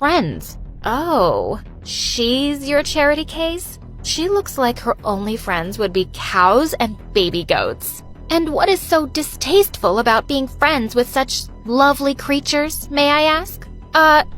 friends. Oh, she's your charity case? She looks like her only friends would be cows and baby goats. And what is so distasteful about being friends with such lovely creatures, may I ask?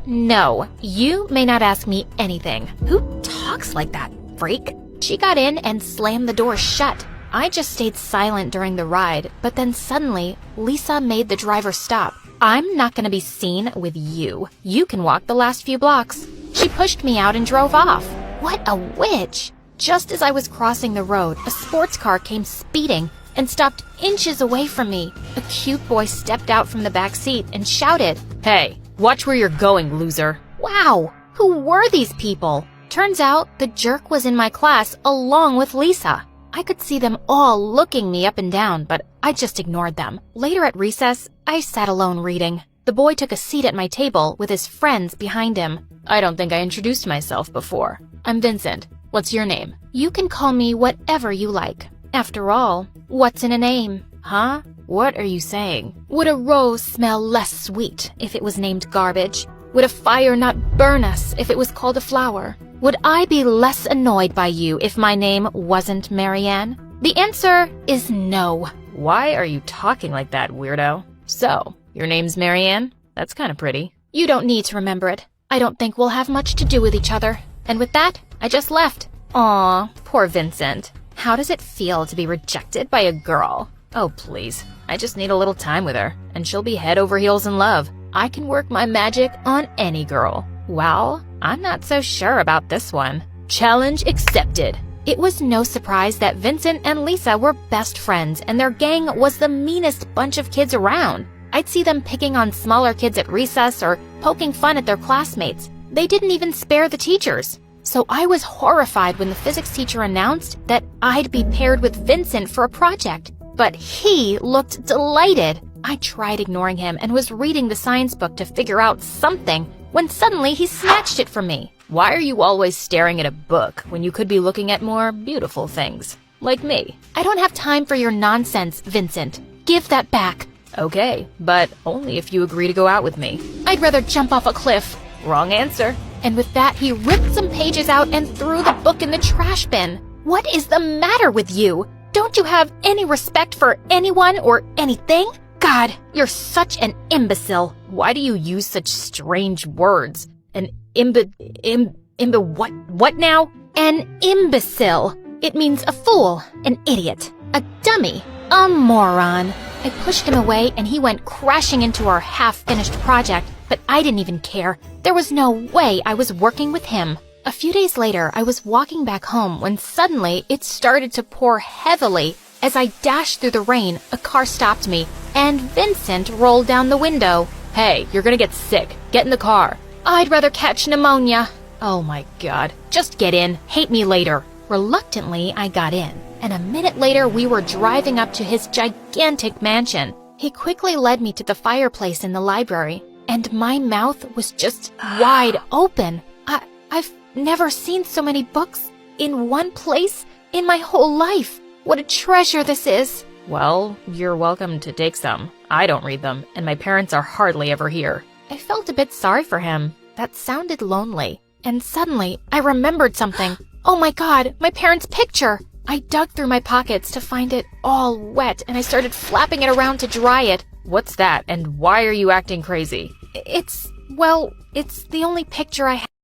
No. You may not ask me anything. Who talks like that, freak? She got in and slammed the door shut. I just stayed silent during the ride, but then suddenly, Lisa made the driver stop. I'm not gonna be seen with you. You can walk the last few blocks. She pushed me out and drove off. What a witch! Just as I was crossing the road, a sports car came speeding and stopped inches away from me. A cute boy stepped out from the back seat and shouted, "Hey, watch where you're going, loser." Wow, who were these people? Turns out the jerk was in my class along with Lisa. I could see them all looking me up and down, but I just ignored them. Later at recess, I sat alone reading. The boy took a seat at my table with his friends behind him. I don't think I introduced myself before. I'm Vincent. What's your name? You can call me whatever you like. After all, what's in a name? Huh? What are you saying? Would a rose smell less sweet if it was named garbage? Would a fire not burn us if it was called a flower? Would I be less annoyed by you if my name wasn't Marianne? The answer is no. Why are you talking like that, weirdo? So, your name's Marianne? That's kind of pretty. You don't need to remember it. I don't think we'll have much to do with each other. And with that, I just left. Aw, poor Vincent. How does it feel to be rejected by a girl? Oh, please. I just need a little time with her, and she'll be head over heels in love. I can work my magic on any girl. Well, I'm not so sure about this one. Challenge accepted. It was no surprise that Vincent and Lisa were best friends, and their gang was the meanest bunch of kids around. I'd see them picking on smaller kids at recess or poking fun at their classmates. They didn't even spare the teachers. So I was horrified when the physics teacher announced that I'd be paired with Vincent for a project. But he looked delighted. I tried ignoring him and was reading the science book to figure out something when suddenly he snatched it from me. Why are you always staring at a book when you could be looking at more beautiful things? Like me. I don't have time for your nonsense, Vincent. Give that back. Okay, but only if you agree to go out with me. I'd rather jump off a cliff. Wrong answer. And with that, he ripped some pages out and threw the book in the trash bin. What is the matter with you? Don't you have any respect for anyone or anything? God, you're such an imbecile. Why do you use such strange words? An what now? An imbecile. It means a fool, an idiot, a dummy, a moron. I pushed him away and he went crashing into our half-finished project, but I didn't even care. There was no way I was working with him. A few days later, I was walking back home when suddenly it started to pour heavily. As I dashed through the rain, a car stopped me, and Vincent rolled down the window. Hey, you're gonna get sick. Get in the car. I'd rather catch pneumonia. Oh my God. Just get in. Hate me later. Reluctantly, I got in, and a minute later, we were driving up to his gigantic mansion. He quickly led me to the fireplace in the library, and my mouth was just wide open. I've never seen so many books in one place in my whole life. What a treasure this is. Well, you're welcome to take some. I don't read them, and my parents are hardly ever here. I felt a bit sorry for him. That sounded lonely. And suddenly, I remembered something. Oh my God, my parents' picture! I dug through my pockets to find it all wet, and I started flapping it around to dry it. What's that, and why are you acting crazy? It's the only picture I have.